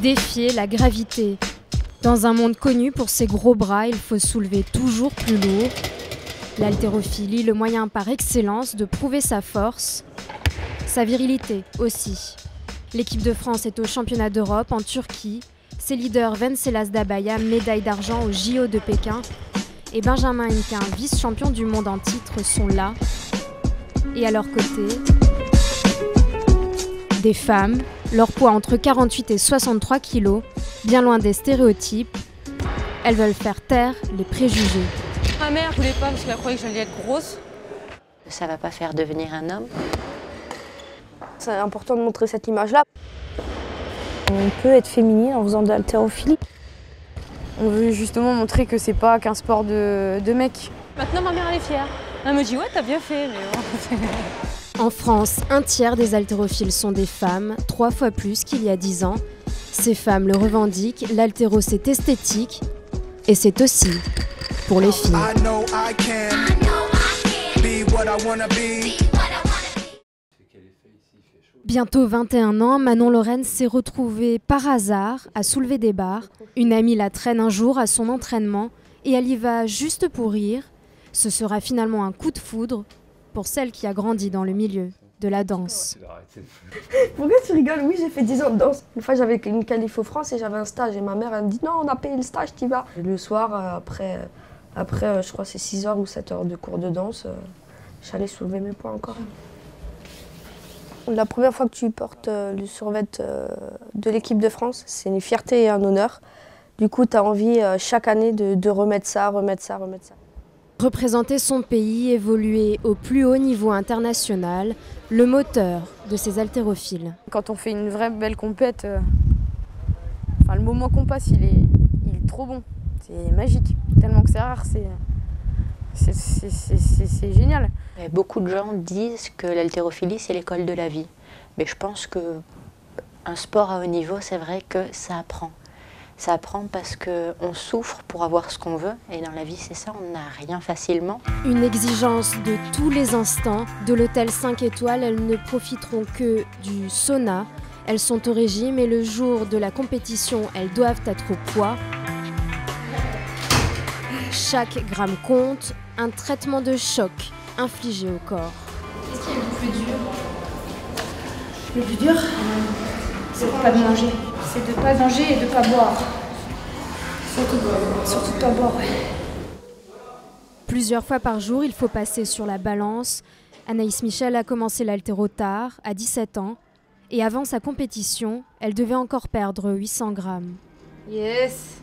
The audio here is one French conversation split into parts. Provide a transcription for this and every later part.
Défier la gravité. Dans un monde connu pour ses gros bras, il faut soulever toujours plus lourd. L'haltérophilie, le moyen par excellence de prouver sa force, sa virilité aussi. L'équipe de France est au championnat d'Europe en Turquie. Ses leaders Venceslas Dabaya, médaille d'argent au JO de Pékin, et Benjamin Hennequin, vice-champion du monde en titre, sont là. Et à leur côté, des femmes, leur poids entre 48 et 63 kilos, bien loin des stéréotypes. Elles veulent faire taire les préjugés. Ma mère voulait pas parce qu'elle croyait que j'allais être grosse. Ça va pas faire devenir un homme. C'est important de montrer cette image-là. On peut être féminine en faisant de l'haltérophilie. On veut justement montrer que c'est pas qu'un sport de mec. Maintenant, ma mère, elle est fière. Elle me dit, ouais, t'as bien fait, mais bon. En France, un tiers des haltérophiles sont des femmes, 3 fois plus qu'il y a 10 ans. Ces femmes le revendiquent, l'haltéro c'est esthétique et c'est aussi pour les filles. Bientôt 21 ans, Manon Lorraine s'est retrouvée par hasard à soulever des barres. Une amie la traîne un jour à son entraînement et elle y va juste pour rire. Ce sera finalement un coup de foudre pour celle qui a grandi dans le milieu de la danse. Pourquoi tu rigoles? Oui, j'ai fait 10 ans de danse. Une fois, j'avais une qualif au France et j'avais un stage. Et ma mère, elle me dit, non, on a payé le stage, t'y vas. Et le soir, après je crois c'est 6 heures ou 7 heures de cours de danse, j'allais soulever mes poids encore. La première fois que tu portes le survêt de l'équipe de France, c'est une fierté et un honneur. Du coup, tu as envie chaque année de remettre ça. Représenter son pays, évoluer au plus haut niveau international, le moteur de ces haltérophiles. Quand on fait une vraie belle compète, le moment qu'on passe, il est trop bon. C'est magique. Tellement que c'est rare, c'est génial. Beaucoup de gens disent que l'haltérophilie, c'est l'école de la vie. Mais je pense qu'un sport à haut niveau, c'est vrai que ça apprend. Ça apprend parce qu'on souffre pour avoir ce qu'on veut. Et dans la vie, c'est ça, on n'a rien facilement. Une exigence de tous les instants. De l'hôtel 5 étoiles, elles ne profiteront que du sauna. Elles sont au régime et le jour de la compétition, elles doivent être au poids. Chaque gramme compte, un traitement de choc infligé au corps. Qu'est-ce qui est le plus dur? Le plus dur, c'est de pas manger. C'est de pas manger et de pas boire. Surtout de pas boire, ouais. Plusieurs fois par jour, il faut passer sur la balance. Anaïs Michel a commencé l'haltéro tard, à 17 ans. Et avant sa compétition, elle devait encore perdre 800 grammes. Yes.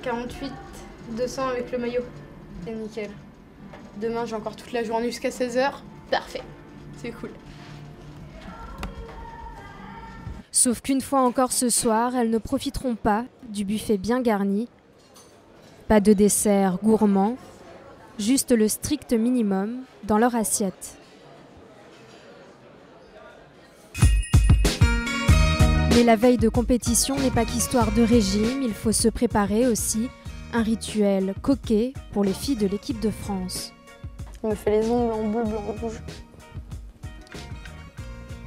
48, 200 avec le maillot. C'est nickel. Demain, j'ai encore toute la journée jusqu'à 16h. Parfait. C'est cool. Sauf qu'une fois encore ce soir, elles ne profiteront pas du buffet bien garni. Pas de dessert gourmand, juste le strict minimum dans leur assiette. Mais la veille de compétition n'est pas qu'histoire de régime, il faut se préparer aussi. Un rituel coquet pour les filles de l'équipe de France. Je me fais les ongles en bleu, blanc, rouge.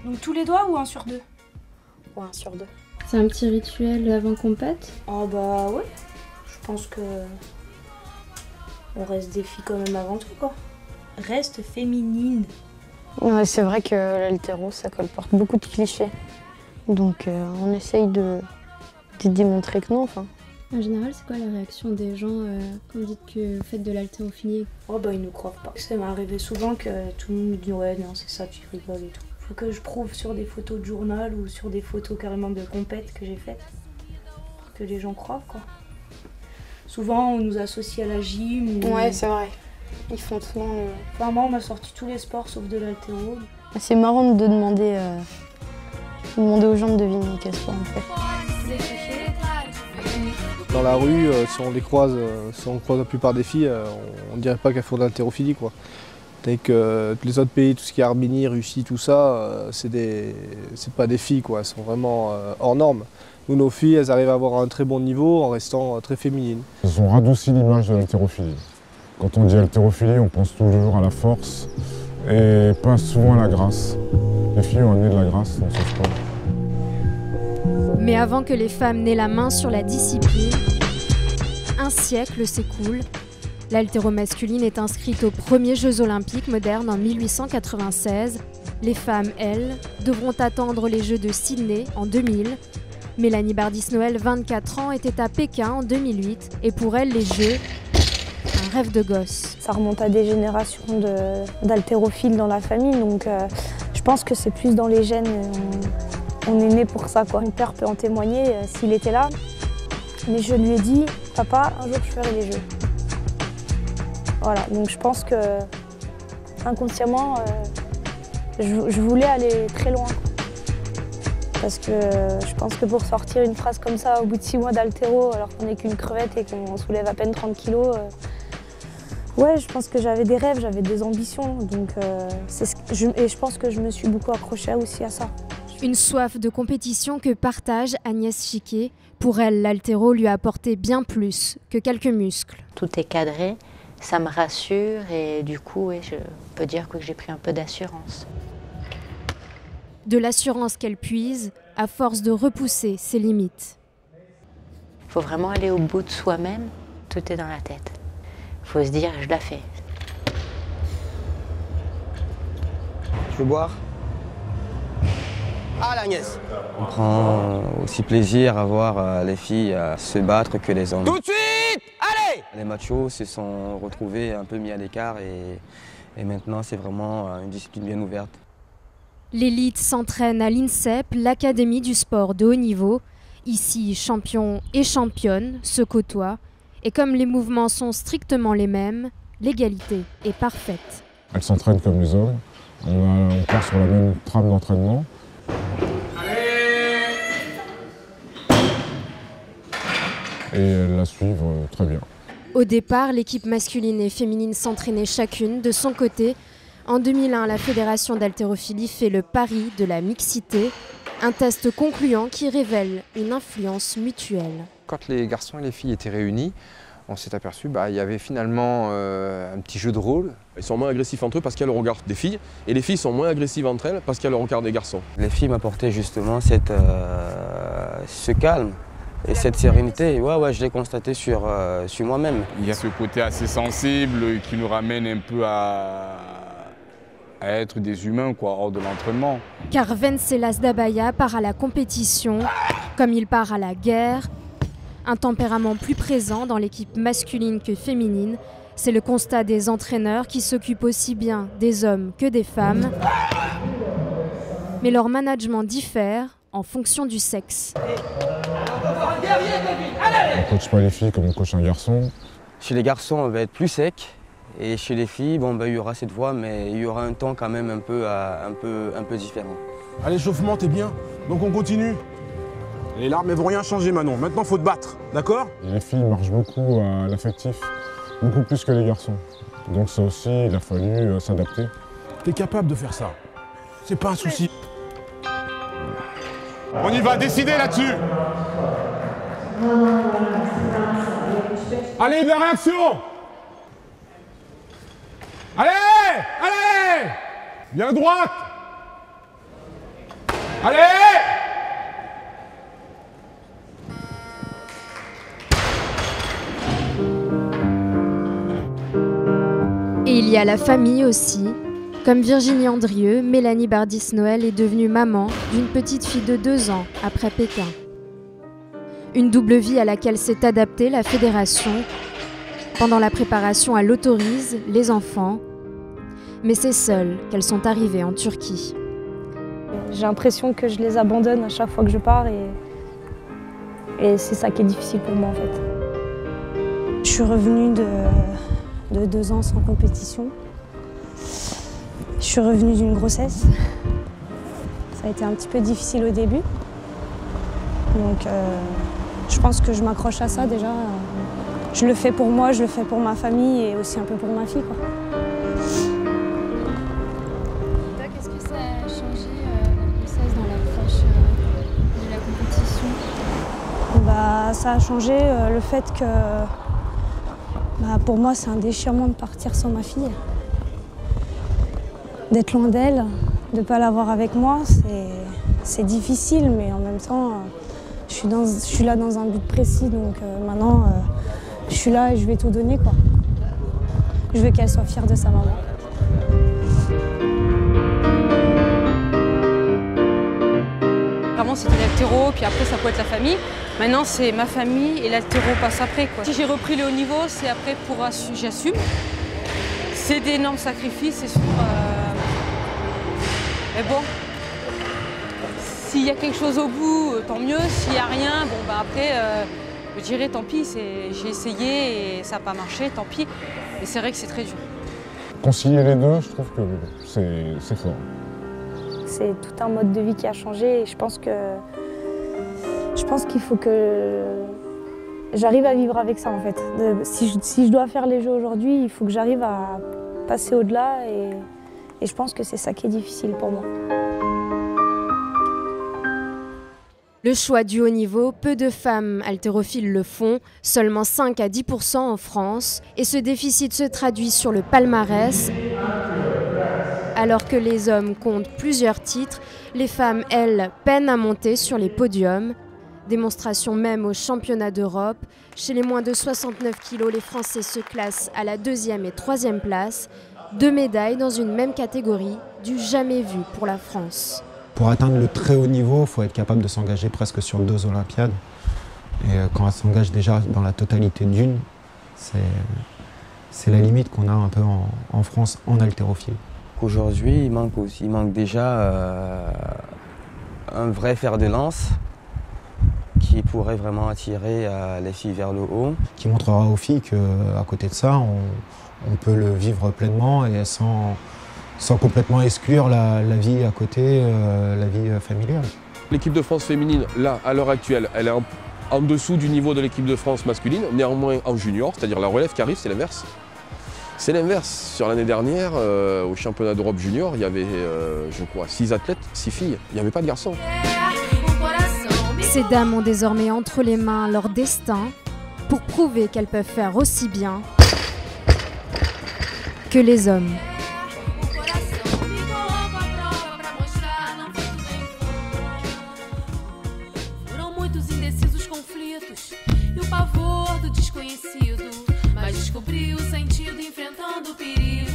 Donc tous les doigts ou 1 sur 2? Ou 1 sur 2. C'est un petit rituel avant compète? Ah bah ouais. Je pense que on reste des filles quand même avant tout, quoi. Reste féminine. Ouais, c'est vrai que l'haltéro, ça colporte beaucoup de clichés. Donc on essaye de démontrer que non, enfin. En général, c'est quoi la réaction des gens quand vous dites que vous faites de l'haltérophilie? Oh bah ils nous croient pas. Ça m'est arrivé souvent que tout le monde me dit ouais non c'est ça, tu rigoles et tout. Faut que je prouve sur des photos de journal ou sur des photos carrément de compète que j'ai faites. Pour que les gens croient, quoi. Souvent on nous associe à la gym. Ouais, c'est vrai. Ils font souvent... Enfin moi on m'a sorti tous les sports sauf de l'haltéro. C'est marrant de demander aux gens de deviner quel sport on fait. Dans la rue, si on croise la plupart des filles, on ne dirait pas qu'elles font de l'haltérophilie, quoi. Dès que les autres pays, tout ce qui est Arménie, Russie, tout ça, c'est pas des filles, quoi. Elles sont vraiment hors normes. Nous, nos filles, elles arrivent à avoir un très bon niveau en restant très féminines. Elles ont radouci l'image de l'haltérophilie. Quand on dit haltérophilie, on pense toujours à la force et pas souvent à la grâce. Les filles ont amené de la grâce dans ce sport. Mais avant que les femmes n'aient la main sur la discipline, un siècle s'écoule. L'haltéromasculine est inscrite aux premiers Jeux olympiques modernes en 1896. Les femmes, elles, devront attendre les Jeux de Sydney en 2000. Mélanie Bardis-Noël, 24 ans, était à Pékin en 2008 et pour elle, les Jeux, un rêve de gosse. Ça remonte à des générations d'haltérophiles dans la famille, donc je pense que c'est plus dans les gènes. On est né pour ça, quoi. Mon père peut en témoigner s'il était là. Mais je lui ai dit, papa, un jour je ferai les Jeux. Voilà, donc je pense que inconsciemment, je voulais aller très loin. Parce que je pense que pour sortir une phrase comme ça au bout de 6 mois d'haltéro, alors qu'on n'est qu'une crevette et qu'on soulève à peine 30 kilos, ouais, je pense que j'avais des rêves, j'avais des ambitions. Donc, et je pense que je me suis beaucoup accrochée aussi à ça. Une soif de compétition que partage Agnès Chiquet. Pour elle, l'haltéro lui a apporté bien plus que quelques muscles. Tout est cadré, ça me rassure et du coup, ouais, je peux dire que j'ai pris un peu d'assurance. De l'assurance qu'elle puise à force de repousser ses limites. Il faut vraiment aller au bout de soi-même, tout est dans la tête. Il faut se dire, je la fais. Tu veux boire? Ah, l'Agnès! On prend aussi plaisir à voir les filles se battre que les hommes. Tout de suite! Allez! Les machos se sont retrouvés un peu mis à l'écart et maintenant c'est vraiment une discipline bien ouverte. L'élite s'entraîne à l'INSEP, l'académie du sport de haut niveau. Ici, champions et championnes se côtoient. Et comme les mouvements sont strictement les mêmes, l'égalité est parfaite. Elles s'entraînent comme les hommes. On part sur la même trame d'entraînement. Et elles la suivent très bien. Au départ, l'équipe masculine et féminine s'entraînaient chacune de son côté. En 2001, la Fédération d'haltérophilie fait le pari de la mixité, un test concluant qui révèle une influence mutuelle. Quand les garçons et les filles étaient réunis, on s'est aperçu qu'il y avait finalement un petit jeu de rôle. Ils sont moins agressifs entre eux parce qu'il y a le regard des filles, et les filles sont moins agressives entre elles parce qu'il y a le regard des garçons. Les filles m'apportaient justement ce calme et cette sérénité. Ouais, je l'ai constaté sur moi-même. Il y a ce côté assez sensible qui nous ramène un peu à être des humains, hors de l'entraînement. Car Venceslas Dabaya part à la compétition, comme il part à la guerre. Un tempérament plus présent dans l'équipe masculine que féminine, c'est le constat des entraîneurs qui s'occupent aussi bien des hommes que des femmes. Mais leur management diffère en fonction du sexe. On ne coach pas les filles comme on coach un garçon. Chez les garçons, on va être plus sec. Et chez les filles, il y aura cette voix, mais il y aura un temps quand même un peu différent. À l'échauffement, t'es bien, donc on continue. Les larmes, elles vont rien changer, Manon. Maintenant, faut te battre, d'accord? Les filles marchent beaucoup à l'affectif, beaucoup plus que les garçons. Donc ça aussi, il a fallu s'adapter. T'es capable de faire ça. C'est pas un souci. On y va, décider là-dessus. Allez, de la réaction! Allez! Allez! Bien à droite! Allez! Et il y a la famille aussi. Comme Virginie Andrieux, Mélanie Bardis-Noël est devenue maman d'une petite fille de 2 ans après Pékin. Une double vie à laquelle s'est adaptée la fédération. Pendant la préparation, elle autorise les enfants, mais c'est seule qu'elles sont arrivées en Turquie. J'ai l'impression que je les abandonne à chaque fois que je pars et c'est ça qui est difficile pour moi en fait. Je suis revenue de 2 ans sans compétition. Je suis revenue d'une grossesse. Ça a été un petit peu difficile au début. Donc je pense que je m'accroche à ça déjà. Je le fais pour moi, je le fais pour ma famille et aussi un peu pour ma fille, quoi. Qu'est-ce que ça a changé la grossesse dans l'approche de la compétition? Ça a changé le fait que pour moi c'est un déchirement de partir sans ma fille. D'être loin d'elle, de ne pas l'avoir avec moi, c'est difficile, mais en même temps Je suis là dans un but précis, donc maintenant, je suis là et je vais tout donner, quoi. Je veux qu'elle soit fière de sa maman. Vraiment, c'était l'haltéro, puis après, ça peut être la famille. Maintenant, c'est ma famille et l'haltéro passe après, quoi. Si j'ai repris le haut niveau, c'est après pour j'assume. C'est d'énormes sacrifices, c'est sûr. Mais bon, s'il y a quelque chose au bout, tant mieux. S'il n'y a rien, bon, bah après, je dirais tant pis. J'ai essayé et ça n'a pas marché, tant pis. Mais c'est vrai que c'est très dur. Concilier les deux, je trouve que c'est fort. C'est tout un mode de vie qui a changé et je pense qu'il faut que j'arrive à vivre avec ça en fait. Si je dois faire les jeux aujourd'hui, il faut que j'arrive à passer au-delà et je pense que c'est ça qui est difficile pour moi. Le choix du haut niveau, peu de femmes haltérophiles le font, seulement 5 à 10% en France, et ce déficit se traduit sur le palmarès. Alors que les hommes comptent plusieurs titres, les femmes, elles, peinent à monter sur les podiums. Démonstration même aux championnats d'Europe. Chez les moins de 69 kg, les Français se classent à la 2e et 3e place. 2 médailles dans une même catégorie, du jamais vu pour la France. Pour atteindre le très haut niveau, il faut être capable de s'engager presque sur 2 Olympiades. Et quand on s'engage déjà dans la totalité d'une, c'est la limite qu'on a un peu en France en haltérophilie. Aujourd'hui, il manque déjà un vrai fer de lance qui pourrait vraiment attirer les filles vers le haut. Qui montrera aux filles qu'à côté de ça, on peut le vivre pleinement et sans complètement exclure la vie à côté, la vie familiale. L'équipe de France féminine, là, à l'heure actuelle, elle est en dessous du niveau de l'équipe de France masculine, néanmoins en junior, c'est-à-dire la relève qui arrive, c'est l'inverse. C'est l'inverse. Sur l'année dernière, au championnat d'Europe junior, il y avait, je crois, 6 athlètes, 6 filles. Il n'y avait pas de garçons. Ces dames ont désormais entre les mains leur destin pour prouver qu'elles peuvent faire aussi bien que les hommes. Desconhecido, mas descobri o sentido enfrentando o perigo.